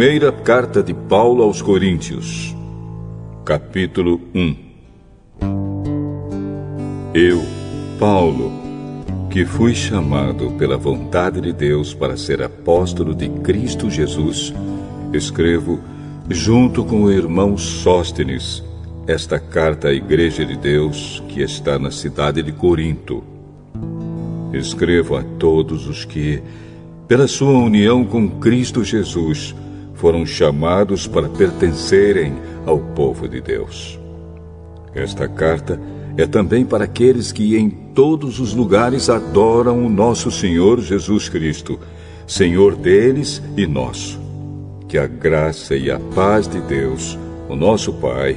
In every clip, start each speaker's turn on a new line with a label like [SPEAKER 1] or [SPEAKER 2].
[SPEAKER 1] Primeira carta de Paulo aos Coríntios, capítulo 1. Eu, Paulo, que fui chamado pela vontade de Deus para ser apóstolo de Cristo Jesus, escrevo, junto com o irmão Sóstenes, esta carta à Igreja de Deus que está na cidade de Corinto. Escrevo a todos os que, pela sua união com Cristo Jesus, foram chamados para pertencerem ao povo de Deus. Esta carta é também para aqueles que em todos os lugares adoram o nosso Senhor Jesus Cristo, Senhor deles e nosso. Que a graça e a paz de Deus, o nosso Pai,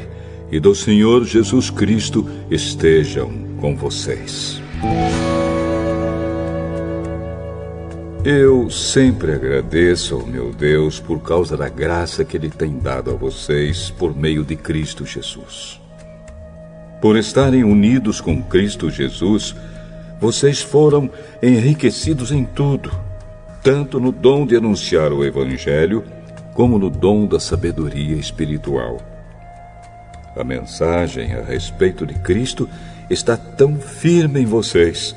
[SPEAKER 1] e do Senhor Jesus Cristo estejam com vocês. Eu sempre agradeço ao meu Deus por causa da graça que Ele tem dado a vocês por meio de Cristo Jesus. Por estarem unidos com Cristo Jesus, vocês foram enriquecidos em tudo, tanto no dom de anunciar o Evangelho, como no dom da sabedoria espiritual. A mensagem a respeito de Cristo está tão firme em vocês,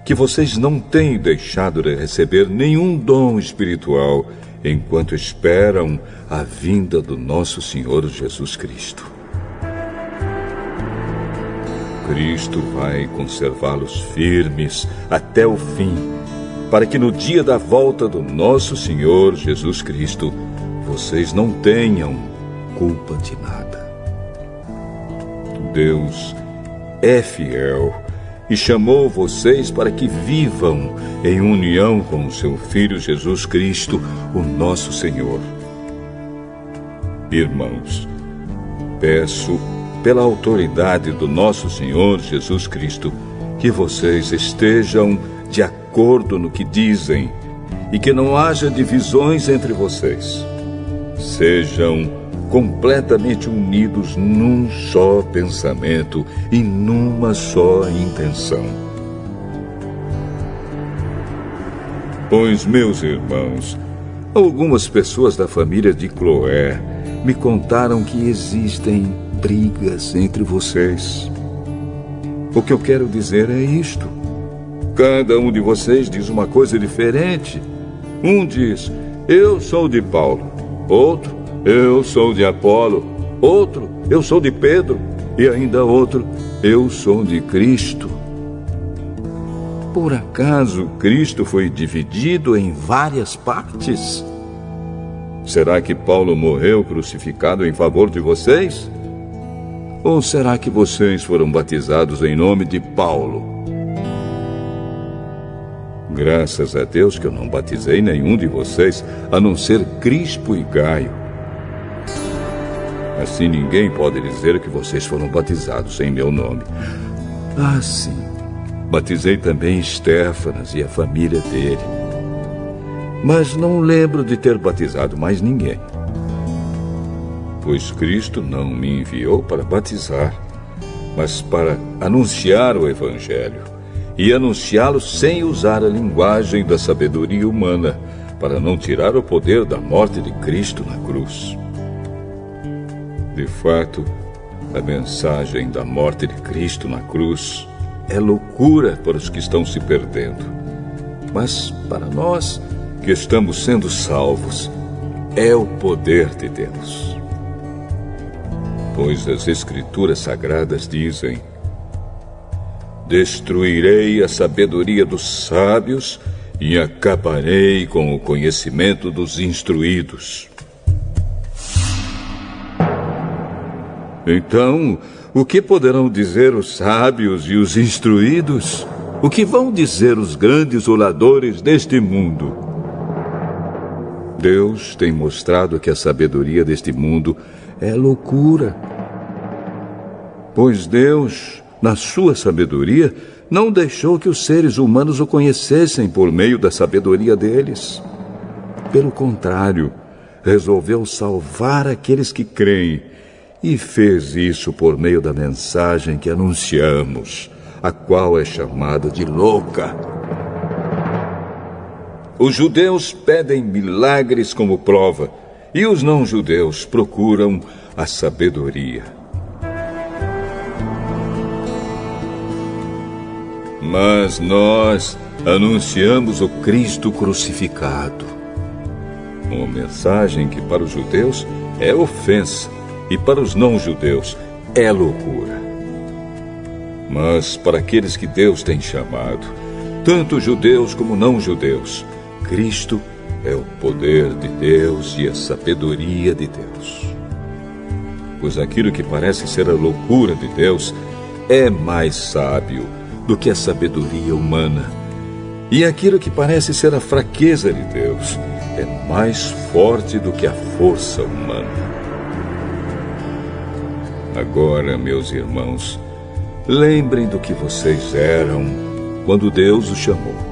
[SPEAKER 1] que vocês não têm deixado de receber nenhum dom espiritual enquanto esperam a vinda do nosso Senhor Jesus Cristo. Cristo vai conservá-los firmes até o fim, para que no dia da volta do nosso Senhor Jesus Cristo, vocês não tenham culpa de nada. Deus é fiel e chamou vocês para que vivam em união com o seu Filho Jesus Cristo, o nosso Senhor. Irmãos, peço pela autoridade do nosso Senhor Jesus Cristo que vocês estejam de acordo no que dizem e que não haja divisões entre vocês. Sejam completamente unidos num só pensamento e numa só intenção. Pois, meus irmãos, algumas pessoas da família de Cloé me contaram que existem brigas entre vocês. O que eu quero dizer é isto: cada um de vocês diz uma coisa diferente. Um diz, eu sou de Paulo. Outro, eu sou de Apolo. Outro, eu sou de Pedro. E ainda outro, eu sou de Cristo. Por acaso Cristo foi dividido em várias partes? Será que Paulo morreu crucificado em favor de vocês? Ou será que vocês foram batizados em nome de Paulo? Graças a Deus que eu não batizei nenhum de vocês, a não ser Crispo e Gaio. Assim ninguém pode dizer que vocês foram batizados em meu nome. Ah, sim. Batizei também Estéfanas e a família dele. Mas não lembro de ter batizado mais ninguém. Pois Cristo não me enviou para batizar, mas para anunciar o Evangelho, e anunciá-lo sem usar a linguagem da sabedoria humana, para não tirar o poder da morte de Cristo na cruz. De fato, a mensagem da morte de Cristo na cruz é loucura para os que estão se perdendo. Mas para nós, que estamos sendo salvos, é o poder de Deus. Pois as Escrituras Sagradas dizem: destruirei a sabedoria dos sábios e acabarei com o conhecimento dos instruídos. Então, o que poderão dizer os sábios e os instruídos? O que vão dizer os grandes oradores deste mundo? Deus tem mostrado que a sabedoria deste mundo é loucura. Pois Deus, na sua sabedoria, não deixou que os seres humanos o conhecessem por meio da sabedoria deles. Pelo contrário, resolveu salvar aqueles que creem, e fez isso por meio da mensagem que anunciamos, a qual é chamada de louca. Os judeus pedem milagres como prova, e os não-judeus procuram a sabedoria. Mas nós anunciamos o Cristo crucificado, uma mensagem que para os judeus é ofensa e para os não-judeus é loucura. Mas para aqueles que Deus tem chamado, tanto judeus como não-judeus, Cristo é o poder de Deus e a sabedoria de Deus. Pois aquilo que parece ser a loucura de Deus é mais sábio do que a sabedoria humana. E aquilo que parece ser a fraqueza de Deus é mais forte do que a força humana. Agora, meus irmãos, lembrem do que vocês eram quando Deus os chamou.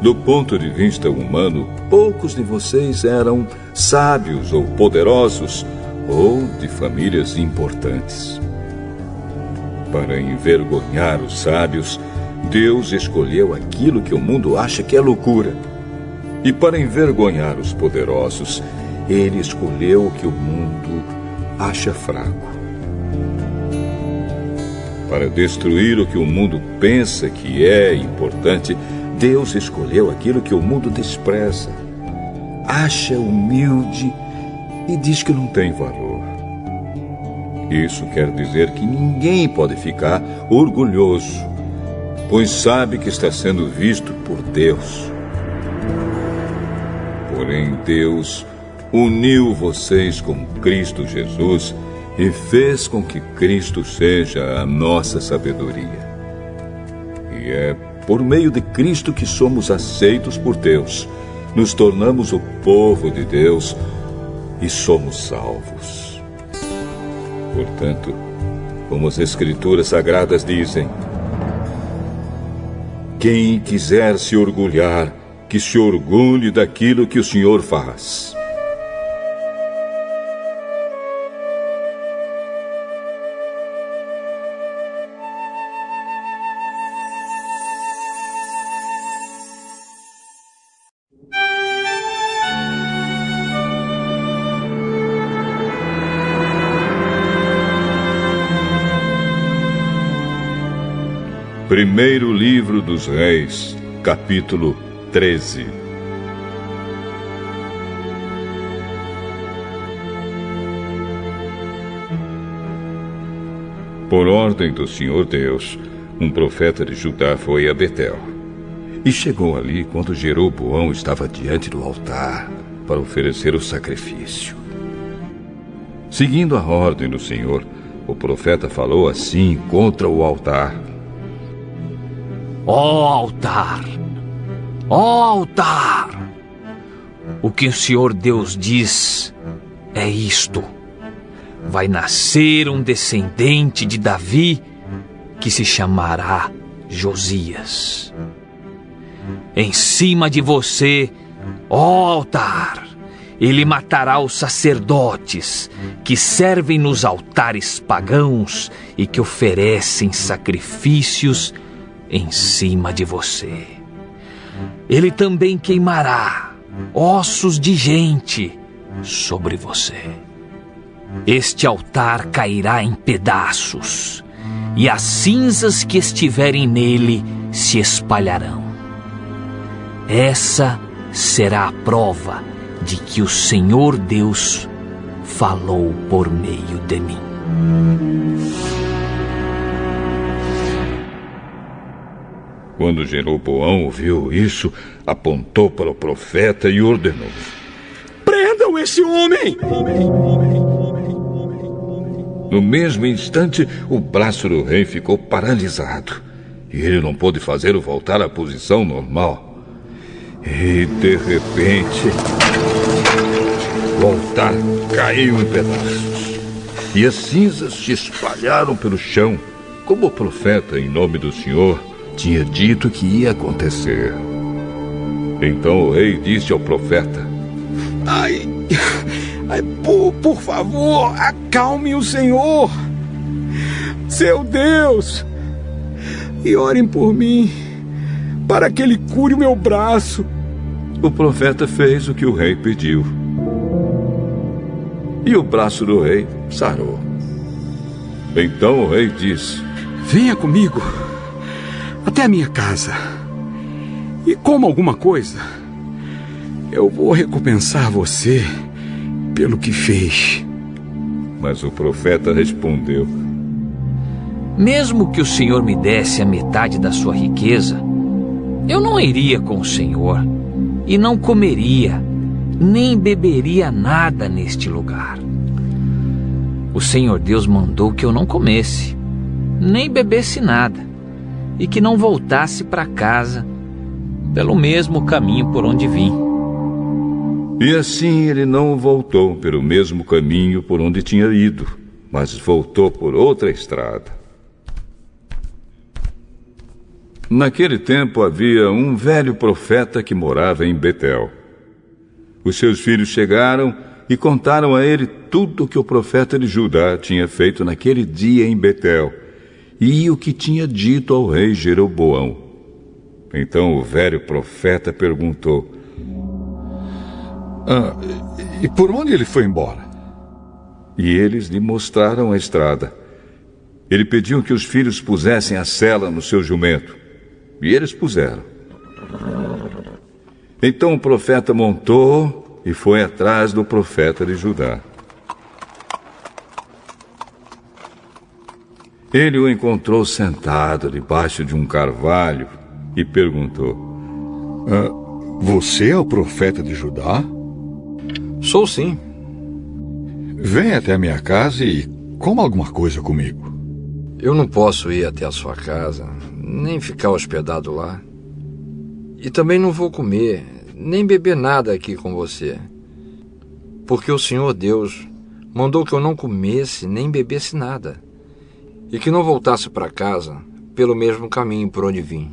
[SPEAKER 1] Do ponto de vista humano, poucos de vocês eram sábios ou poderosos ou de famílias importantes. Para envergonhar os sábios, Deus escolheu aquilo que o mundo acha que é loucura. E para envergonhar os poderosos, Ele escolheu o que o mundo acha fraco. Para destruir o que o mundo pensa que é importante, Deus escolheu aquilo que o mundo despreza, acha humilde e diz que não tem valor. Isso quer dizer que ninguém pode ficar orgulhoso, pois sabe que está sendo visto por Deus. Porém, Deus uniu vocês com Cristo Jesus e fez com que Cristo seja a nossa sabedoria. E é por meio de Cristo que somos aceitos por Deus, nos tornamos o povo de Deus e somos salvos. Portanto, como as Escrituras Sagradas dizem, quem quiser se orgulhar, que se orgulhe daquilo que o Senhor faz. Primeiro Livro dos Reis, capítulo 13. Por ordem do Senhor Deus, um profeta de Judá foi a Betel. E chegou ali quando Jeroboão estava diante do altar para oferecer o sacrifício. Seguindo a ordem do Senhor, o profeta falou assim contra o altar:
[SPEAKER 2] Ó altar! Ó altar! O que o Senhor Deus diz é isto: vai nascer um descendente de Davi que se chamará Josias. Em cima de você, ó altar, ele matará os sacerdotes que servem nos altares pagãos e que oferecem sacrifícios em cima de você. Ele também queimará ossos de gente sobre você. Este altar cairá em pedaços, e as cinzas que estiverem nele se espalharão. Essa será a prova de que o Senhor Deus falou por meio de mim.
[SPEAKER 1] Quando Jeroboão ouviu isso, apontou para o profeta e ordenou:
[SPEAKER 3] prendam esse homem!
[SPEAKER 1] No mesmo instante, o braço do rei ficou paralisado e ele não pôde fazê-lo voltar à posição normal. E, de repente, o altar caiu em pedaços e as cinzas se espalharam pelo chão, como o profeta, em nome do Senhor, tinha dito que ia acontecer. Então o rei disse ao profeta:
[SPEAKER 3] por favor, acalme o Senhor, seu Deus, e orem por mim, para que ele cure o meu braço.
[SPEAKER 1] O profeta fez o que o rei pediu. e o braço do rei sarou. Então o rei disse:
[SPEAKER 3] venha comigo até a minha casa e coma alguma coisa. Eu vou recompensar você pelo que fez.
[SPEAKER 1] Mas o profeta respondeu:
[SPEAKER 2] mesmo que o Senhor me desse a metade da sua riqueza, eu não iria com o Senhor e não comeria, nem beberia nada neste lugar. O Senhor Deus mandou que eu não comesse, nem bebesse nada, e que não voltasse para casa pelo mesmo caminho por onde vim.
[SPEAKER 1] E assim ele não voltou pelo mesmo caminho por onde tinha ido, mas voltou por outra estrada. Naquele tempo havia um velho profeta que morava em Betel. Os seus filhos chegaram e contaram a ele tudo o que o profeta de Judá tinha feito naquele dia em Betel e o que tinha dito ao rei Jeroboão. Então o velho profeta perguntou:
[SPEAKER 4] e por onde ele foi embora?
[SPEAKER 1] E eles lhe mostraram a estrada. Ele pediu que os filhos pusessem a sela no seu jumento. E eles puseram. Então o profeta montou e foi atrás do profeta de Judá. Ele o encontrou sentado debaixo de um carvalho e perguntou:
[SPEAKER 4] você é o profeta de Judá?
[SPEAKER 5] Sou sim.
[SPEAKER 4] Venha até a minha casa e coma alguma coisa comigo.
[SPEAKER 5] Eu não posso ir até a sua casa, nem ficar hospedado lá. E também não vou comer, nem beber nada aqui com você. Porque o Senhor Deus mandou que eu não comesse, nem bebesse nada. E que não voltasse para casa pelo mesmo caminho por onde vim.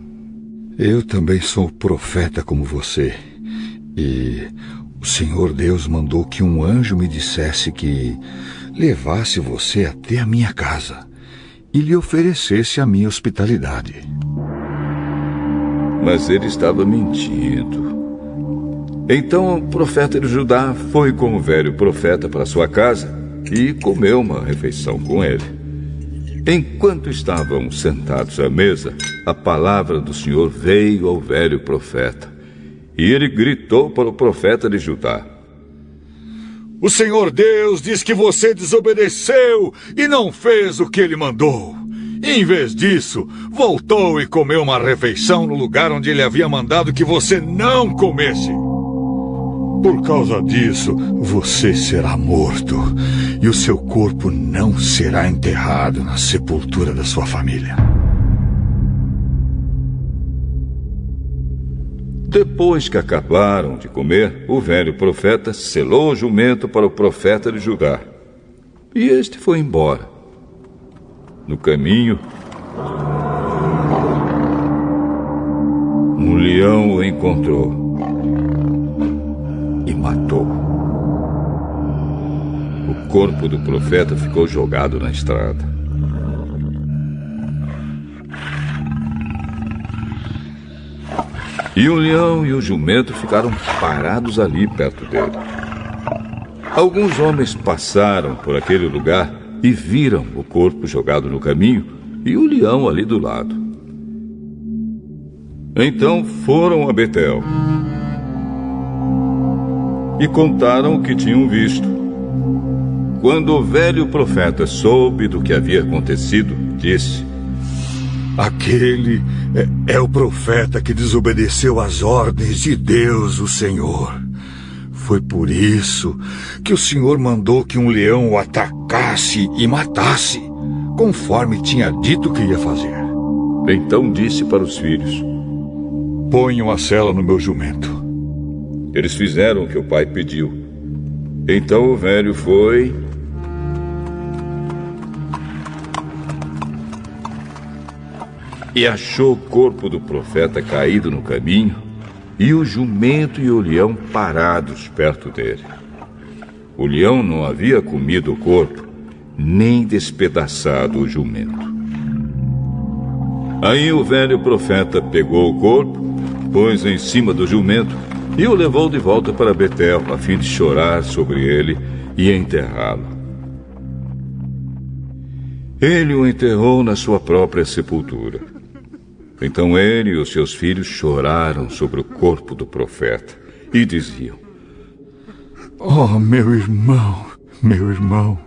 [SPEAKER 4] Eu também sou profeta como você. E o Senhor Deus mandou que um anjo me dissesse que levasse você até a minha casa e lhe oferecesse a minha hospitalidade.
[SPEAKER 1] Mas ele estava mentindo. Então o profeta de Judá foi com o velho profeta para sua casa e comeu uma refeição com ele. Enquanto estavam sentados à mesa, a palavra do Senhor veio ao velho profeta. E ele gritou para o profeta de Judá:
[SPEAKER 4] o Senhor Deus diz que você desobedeceu e não fez o que ele mandou. Em vez disso, voltou e comeu uma refeição no lugar onde ele havia mandado que você não comesse. Por causa disso, você será morto e o seu corpo não será enterrado na sepultura da sua família.
[SPEAKER 1] Depois que acabaram de comer, o velho profeta selou o jumento para o profeta de Judá. E este foi embora. No caminho, um leão o encontrou e matou. O corpo do profeta ficou jogado na estrada. E o leão e o jumento ficaram parados ali perto dele. Alguns homens passaram por aquele lugar e viram o corpo jogado no caminho e o leão ali do lado. Então foram a Betel e contaram o que tinham visto. Quando o velho profeta soube do que havia acontecido, disse:
[SPEAKER 4] aquele é o profeta que desobedeceu às ordens de Deus, o Senhor. Foi por isso que o Senhor mandou que um leão o atacasse e matasse, conforme tinha dito que ia fazer.
[SPEAKER 1] Então disse para os filhos:
[SPEAKER 4] ponham a sela no meu jumento.
[SPEAKER 1] Eles fizeram o que o pai pediu. Então o velho foi e achou o corpo do profeta caído no caminho e o jumento e o leão parados perto dele. O leão não havia comido o corpo, nem despedaçado o jumento. Aí o velho profeta pegou o corpo, pôs em cima do jumento e o levou de volta para Betel, a fim de chorar sobre ele e enterrá-lo. Ele o enterrou na sua própria sepultura. Então ele e os seus filhos choraram sobre o corpo do profeta e diziam:
[SPEAKER 4] "Oh, meu irmão, meu irmão."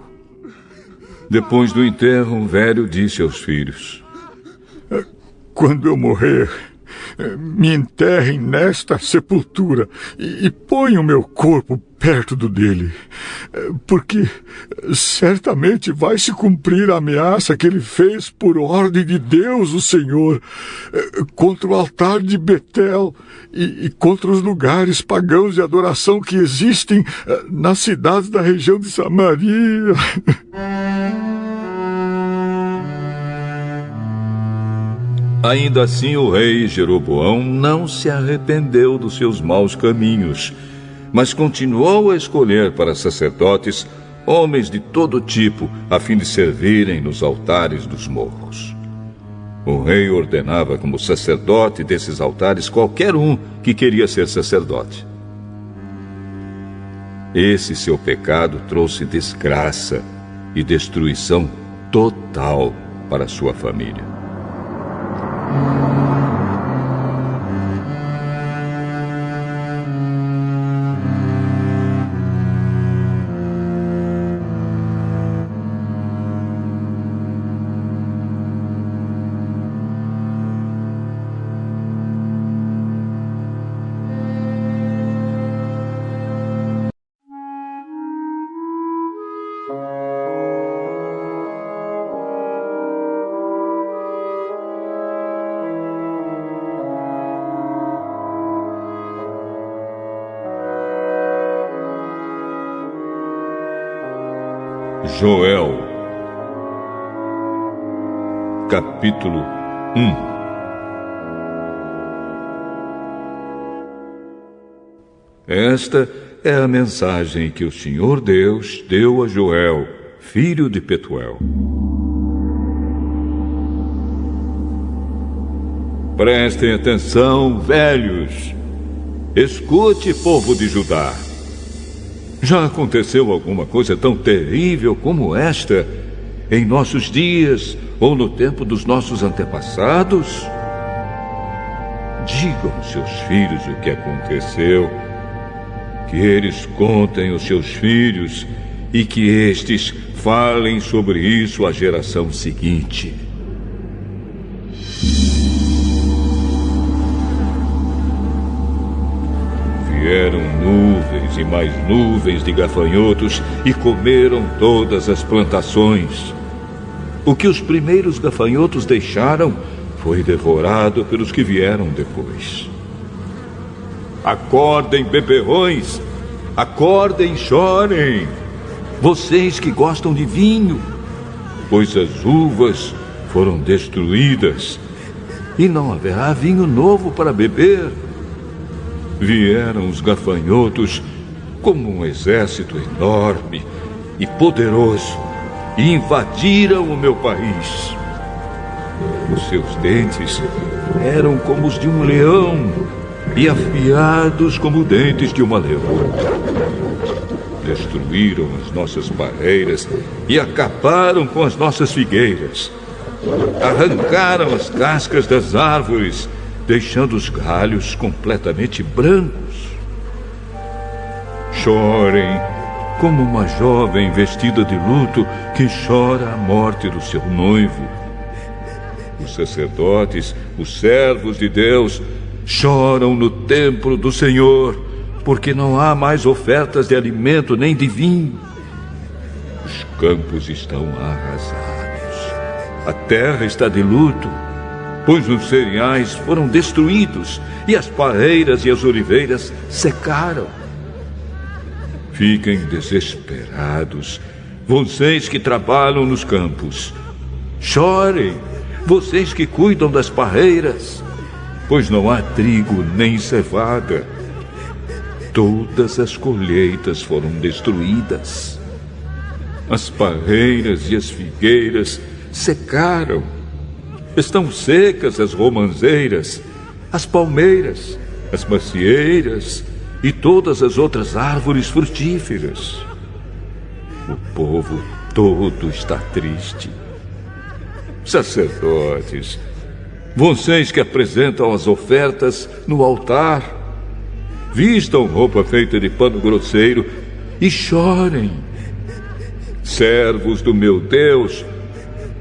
[SPEAKER 1] Depois do enterro, o velho disse aos filhos:
[SPEAKER 4] "Quando eu morrer, me enterrem nesta sepultura e ponham meu corpo perto do dele, porque certamente vai se cumprir a ameaça que ele fez por ordem de Deus, o Senhor, contra o altar de Betel e contra os lugares pagãos de adoração que existem nas cidades da região de Samaria."
[SPEAKER 1] Ainda assim, o rei Jeroboão não se arrependeu dos seus maus caminhos, mas continuou a escolher para sacerdotes homens de todo tipo, a fim de servirem nos altares dos morros. O rei ordenava como sacerdote desses altares qualquer um que queria ser sacerdote. Esse seu pecado trouxe desgraça e destruição total para sua família. Joel, capítulo 1. Esta é a mensagem que o Senhor Deus deu a Joel, filho de Petuel. Prestem atenção, velhos. Escute, povo de Judá. Já aconteceu alguma coisa tão terrível como esta em nossos dias ou no tempo dos nossos antepassados? Digam aos seus filhos o que aconteceu, que eles contem aos seus filhos e que estes falem sobre isso à geração seguinte. Vieram nuvens e mais nuvens de gafanhotos e comeram todas as plantações. O que os primeiros gafanhotos deixaram foi devorado pelos que vieram depois. Acordem, beberrões! Acordem e chorem! Vocês que gostam de vinho, pois as uvas foram destruídas e não haverá vinho novo para beber. Vieram os gafanhotos como um exército enorme e poderoso e invadiram o meu país. Os seus dentes eram como os de um leão e afiados como dentes de uma leoa. Destruíram as nossas barreiras e acabaram com as nossas figueiras. Arrancaram as cascas das árvores, deixando os galhos completamente brancos. Chorem como uma jovem vestida de luto que chora a morte do seu noivo. Os sacerdotes, os servos de Deus, choram no templo do Senhor, porque não há mais ofertas de alimento nem de vinho. Os campos estão arrasados. A terra está de luto, pois os cereais foram destruídos e as parreiras e as oliveiras secaram. Fiquem desesperados, vocês que trabalham nos campos. Chorem, vocês que cuidam das parreiras, pois não há trigo nem cevada. Todas as colheitas foram destruídas. As parreiras e as figueiras secaram. Estão secas as romãzeiras, as palmeiras, as macieiras e todas as outras árvores frutíferas. O povo todo está triste. Sacerdotes, vocês que apresentam as ofertas no altar, vistam roupa feita de pano grosseiro e chorem. Servos do meu Deus,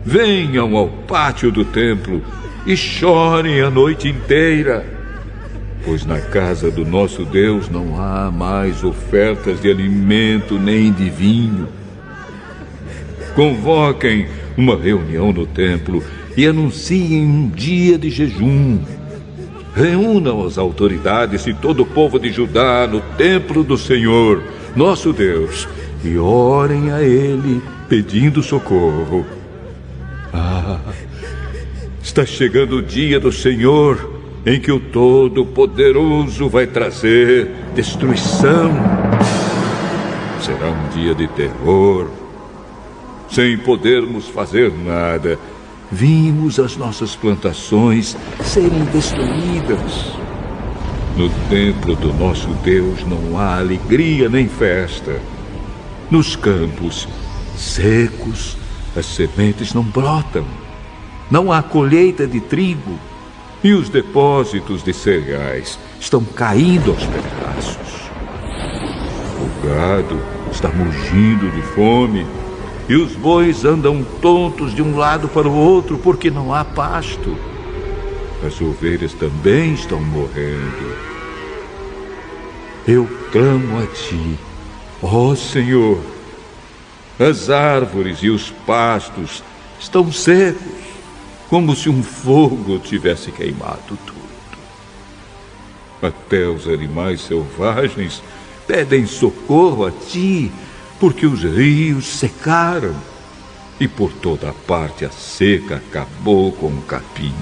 [SPEAKER 1] venham ao pátio do templo e chorem a noite inteira, pois na casa do nosso Deus não há mais ofertas de alimento nem de vinho. Convoquem uma reunião no templo e anunciem um dia de jejum. Reúnam as autoridades e todo o povo de Judá no templo do Senhor, nosso Deus, e orem a Ele pedindo socorro. Está chegando o dia do Senhor, em que o Todo-Poderoso vai trazer destruição. Será um dia de terror. Sem podermos fazer nada, vimos as nossas plantações serem destruídas. No templo do nosso Deus não há alegria nem festa. Nos campos secos, as sementes não brotam. Não há colheita de trigo. E os depósitos de cereais estão caindo aos pedaços. O gado está mugindo de fome. E os bois andam tontos de um lado para o outro porque não há pasto. As ovelhas também estão morrendo. Eu clamo a ti, ó Senhor. As árvores e os pastos estão secos, como se um fogo tivesse queimado tudo. Até os animais selvagens pedem socorro a ti, porque os rios secaram e por toda parte a seca acabou com o capim.